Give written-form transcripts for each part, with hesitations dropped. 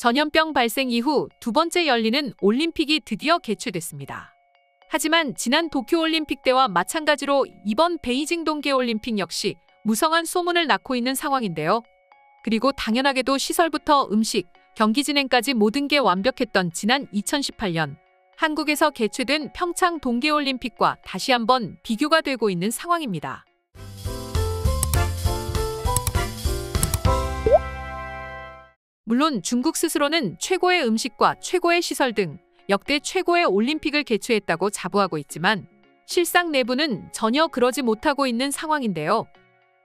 전염병 발생 이후 두 번째 열리는 올림픽이 드디어 개최됐습니다. 하지만 지난 도쿄올림픽 때와 마찬가지로 이번 베이징 동계올림픽 역시 무성한 소문을 낳고 있는 상황인데요. 그리고 당연하게도 시설부터 음식, 경기 진행까지 모든 게 완벽했던 지난 2018년 한국에서 개최된 평창 동계올림픽과 다시 한번 비교가 되고 있는 상황입니다. 물론 중국 스스로는 최고의 음식과 최고의 시설 등 역대 최고의 올림픽을 개최했다고 자부하고 있지만 실상 내부는 전혀 그러지 못하고 있는 상황인데요.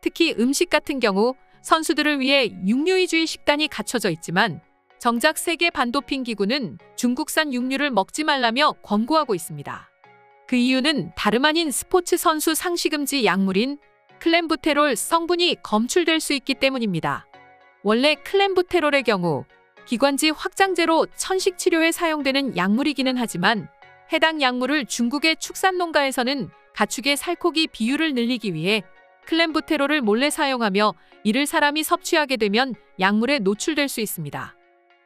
특히 음식 같은 경우 선수들을 위해 육류위주의 식단이 갖춰져 있지만 정작 세계 반도핑 기구는 중국산 육류를 먹지 말라며 권고하고 있습니다. 그 이유는 다름 아닌 스포츠 선수 상시금지 약물인 클렌부테롤 성분이 검출될 수 있기 때문입니다. 원래 클렌부테롤의 경우 기관지 확장제로 천식 치료에 사용되는 약물이기는 하지만 해당 약물을 중국의 축산 농가에서는 가축의 살코기 비율을 늘리기 위해 클렌부테롤을 몰래 사용하며 이를 사람이 섭취하게 되면 약물에 노출될 수 있습니다.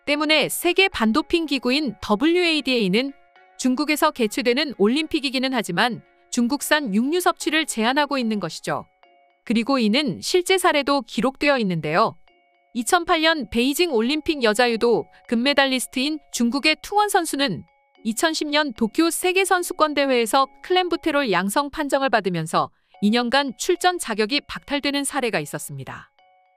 때문에 세계 반도핑 기구인 WADA는 중국에서 개최되는 올림픽이기는 하지만 중국산 육류 섭취를 제한하고 있는 것이죠. 그리고 이는 실제 사례도 기록되어 있는데요. 2008년 베이징 올림픽 여자유도 금메달리스트인 중국의 퉁원 선수는 2010년 도쿄 세계선수권대회에서 클렌부테롤 양성 판정을 받으면서 2년간 출전 자격이 박탈되는 사례가 있었습니다.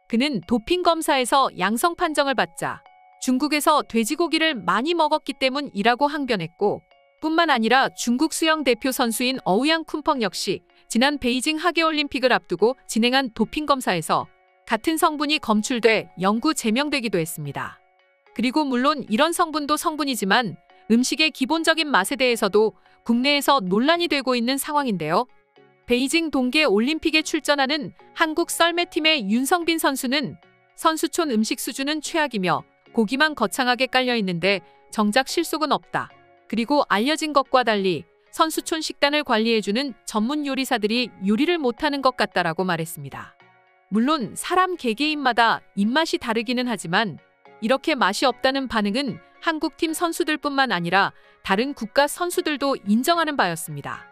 그는 도핑 검사에서 양성 판정을 받자 중국에서 돼지고기를 많이 먹었기 때문이라고 항변했고 뿐만 아니라 중국 수영 대표 선수인 어우양 쿤펑 역시 지난 베이징 하계올림픽을 앞두고 진행한 도핑 검사에서 같은 성분이 검출돼 영구 제명되기도 했습니다. 그리고 물론 이런 성분도 성분이지만 음식의 기본적인 맛에 대해서도 국내에서 논란이 되고 있는 상황인데요. 베이징 동계올림픽에 출전하는 한국 썰매팀의 윤성빈 선수는 선수촌 음식 수준은 최악이며 고기만 거창하게 깔려 있는데 정작 실속은 없다. 그리고 알려진 것과 달리 선수촌 식단을 관리해주는 전문 요리사들이 요리를 못하는 것 같다라고 말했습니다. 물론 사람 개개인마다 입맛이 다르기는 하지만 이렇게 맛이 없다는 반응은 한국팀 선수들뿐만 아니라 다른 국가 선수들도 인정하는 바였습니다.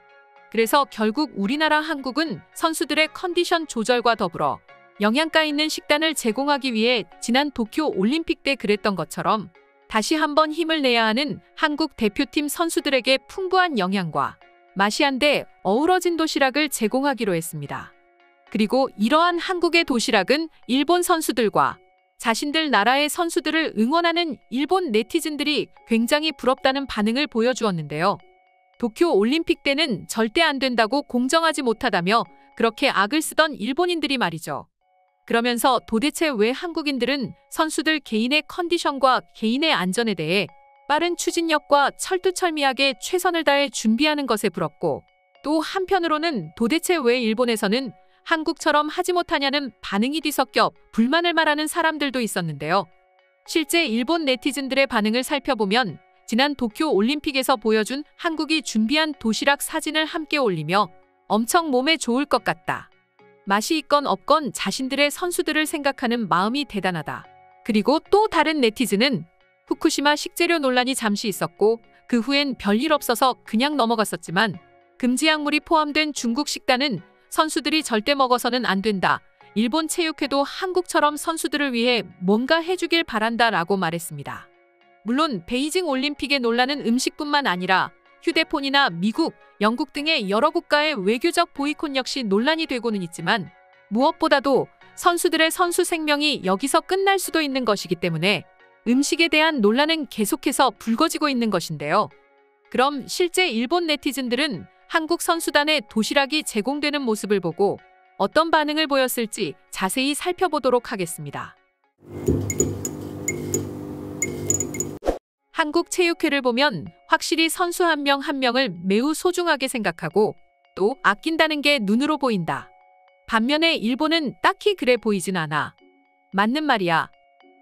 그래서 결국 우리나라 한국은 선수들의 컨디션 조절과 더불어 영양가 있는 식단을 제공하기 위해 지난 도쿄 올림픽 때 그랬던 것처럼 다시 한번 힘을 내야 하는 한국 대표팀 선수들에게 풍부한 영양과 맛이 한데 어우러진 도시락을 제공하기로 했습니다. 그리고 이러한 한국의 도시락은 일본 선수들과 자신들 나라의 선수들을 응원하는 일본 네티즌들이 굉장히 부럽다는 반응을 보여주었는데요. 도쿄 올림픽 때는 절대 안 된다고 공정하지 못하다며 그렇게 악을 쓰던 일본인들이 말이죠. 그러면서 도대체 왜 한국인들은 선수들 개인의 컨디션과 개인의 안전에 대해 빠른 추진력과 철두철미하게 최선을 다해 준비하는 것에 부럽고 또 한편으로는 도대체 왜 일본에서는 한국처럼 하지 못하냐는 반응이 뒤섞여 불만을 말하는 사람들도 있었는데요. 실제 일본 네티즌들의 반응을 살펴보면 지난 도쿄 올림픽에서 보여준 한국이 준비한 도시락 사진을 함께 올리며 엄청 몸에 좋을 것 같다. 맛이 있건 없건 자신들의 선수들을 생각하는 마음이 대단하다. 그리고 또 다른 네티즌은 후쿠시마 식재료 논란이 잠시 있었고 그 후엔 별일 없어서 그냥 넘어갔었지만 금지 약물이 포함된 중국 식단은 선수들이 절대 먹어서는 안 된다. 일본 체육회도 한국처럼 선수들을 위해 뭔가 해주길 바란다라고 말했습니다. 물론 베이징 올림픽의 논란은 음식뿐만 아니라 휴대폰이나 미국, 영국 등의 여러 국가의 외교적 보이콧 역시 논란이 되고는 있지만 무엇보다도 선수들의 선수 생명이 여기서 끝날 수도 있는 것이기 때문에 음식에 대한 논란은 계속해서 불거지고 있는 것인데요. 그럼 실제 일본 네티즌들은 한국 선수단의 도시락이 제공되는 모습을 보고 어떤 반응을 보였을지 자세히 살펴보도록 하겠습니다. 한국체육회를 보면 확실히 선수 한 명 한 명을 매우 소중하게 생각하고 또 아낀다는 게 눈으로 보인다. 반면에 일본은 딱히 그래 보이진 않아. 맞는 말이야.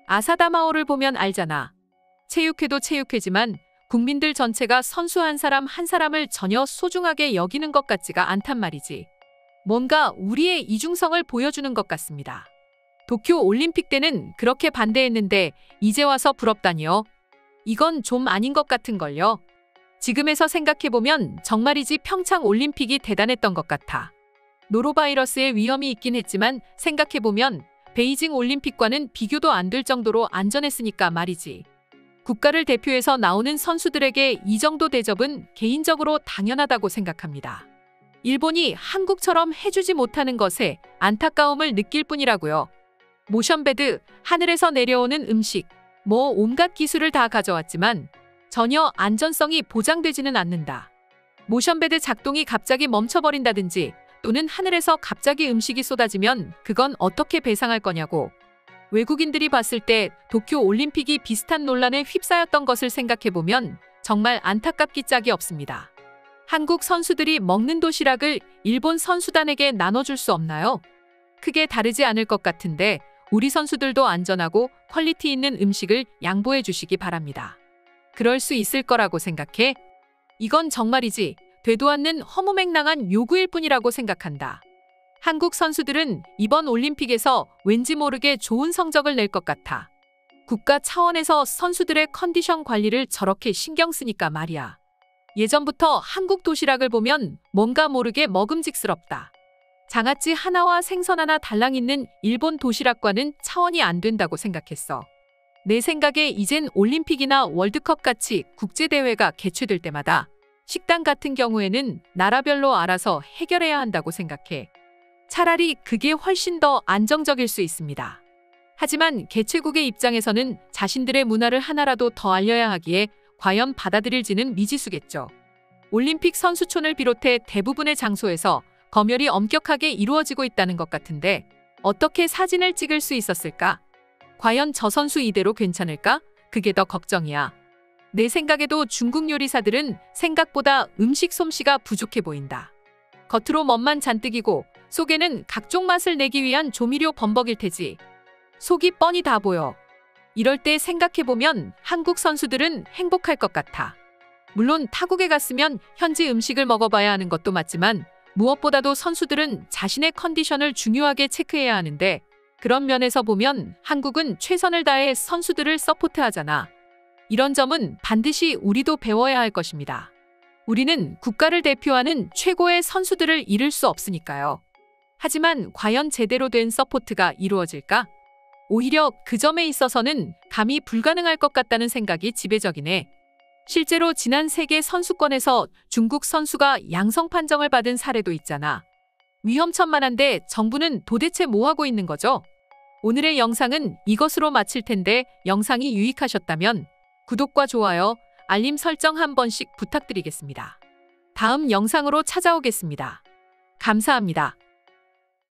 아사다마오를 보면 알잖아. 체육회도 체육회지만 국민들 전체가 선수 한 사람 한 사람을 전혀 소중하게 여기는 것 같지가 않단 말이지. 뭔가 우리의 이중성을 보여주는 것 같습니다. 도쿄 올림픽 때는 그렇게 반대했는데 이제 와서 부럽다니요. 이건 좀 아닌 것 같은걸요. 지금에서 생각해보면 정말이지 평창 올림픽이 대단했던 것 같아. 노로바이러스의 위험이 있긴 했지만 생각해보면 베이징 올림픽과는 비교도 안 될 정도로 안전했으니까 말이지. 국가를 대표해서 나오는 선수들에게 이 정도 대접은 개인적으로 당연하다고 생각합니다. 일본이 한국처럼 해주지 못하는 것에 안타까움을 느낄 뿐이라고요. 모션베드, 하늘에서 내려오는 음식, 온갖 기술을 다 가져왔지만 전혀 안전성이 보장되지는 않는다. 모션베드 작동이 갑자기 멈춰버린다든지 또는 하늘에서 갑자기 음식이 쏟아지면 그건 어떻게 배상할 거냐고. 외국인들이 봤을 때 도쿄 올림픽이 비슷한 논란에 휩싸였던 것을 생각해보면 정말 안타깝기 짝이 없습니다. 한국 선수들이 먹는 도시락을 일본 선수단에게 나눠줄 수 없나요? 크게 다르지 않을 것 같은데 우리 선수들도 안전하고 퀄리티 있는 음식을 양보해 주시기 바랍니다. 그럴 수 있을 거라고 생각해? 이건 정말이지 되도 않는 허무맹랑한 요구일 뿐이라고 생각한다. 한국 선수들은 이번 올림픽에서 왠지 모르게 좋은 성적을 낼 것 같아. 국가 차원에서 선수들의 컨디션 관리를 저렇게 신경 쓰니까 말이야. 예전부터 한국 도시락을 보면 뭔가 모르게 먹음직스럽다. 장아찌 하나와 생선 하나 달랑 있는 일본 도시락과는 차원이 안 된다고 생각했어. 내 생각에 이젠 올림픽이나 월드컵 같이 국제대회가 개최될 때마다 식당 같은 경우에는 나라별로 알아서 해결해야 한다고 생각해. 차라리 그게 훨씬 더 안정적일 수 있습니다. 하지만 개최국의 입장에서는 자신들의 문화를 하나라도 더 알려야 하기에 과연 받아들일지는 미지수겠죠. 올림픽 선수촌을 비롯해 대부분의 장소에서 검열이 엄격하게 이루어지고 있다는 것 같은데 어떻게 사진을 찍을 수 있었을까? 과연 저 선수 이대로 괜찮을까? 그게 더 걱정이야. 내 생각에도 중국 요리사들은 생각보다 음식 솜씨가 부족해 보인다. 겉으로 멋만 잔뜩이고 속에는 각종 맛을 내기 위한 조미료 범벅일 테지. 속이 뻔히 다 보여. 이럴 때 생각해보면 한국 선수들은 행복할 것 같아. 물론 타국에 갔으면 현지 음식을 먹어봐야 하는 것도 맞지만 무엇보다도 선수들은 자신의 컨디션을 중요하게 체크해야 하는데 그런 면에서 보면 한국은 최선을 다해 선수들을 서포트하잖아. 이런 점은 반드시 우리도 배워야 할 것입니다. 우리는 국가를 대표하는 최고의 선수들을 잃을 수 없으니까요. 하지만 과연 제대로 된 서포트가 이루어질까? 오히려 그 점에 있어서는 감히 불가능할 것 같다는 생각이 지배적이네. 실제로 지난 세계 선수권에서 중국 선수가 양성 판정을 받은 사례도 있잖아. 위험천만한데 정부는 도대체 뭐 하고 있는 거죠? 오늘의 영상은 이것으로 마칠 텐데 영상이 유익하셨다면 구독과 좋아요, 알림 설정 한 번씩 부탁드리겠습니다. 다음 영상으로 찾아오겠습니다. 감사합니다.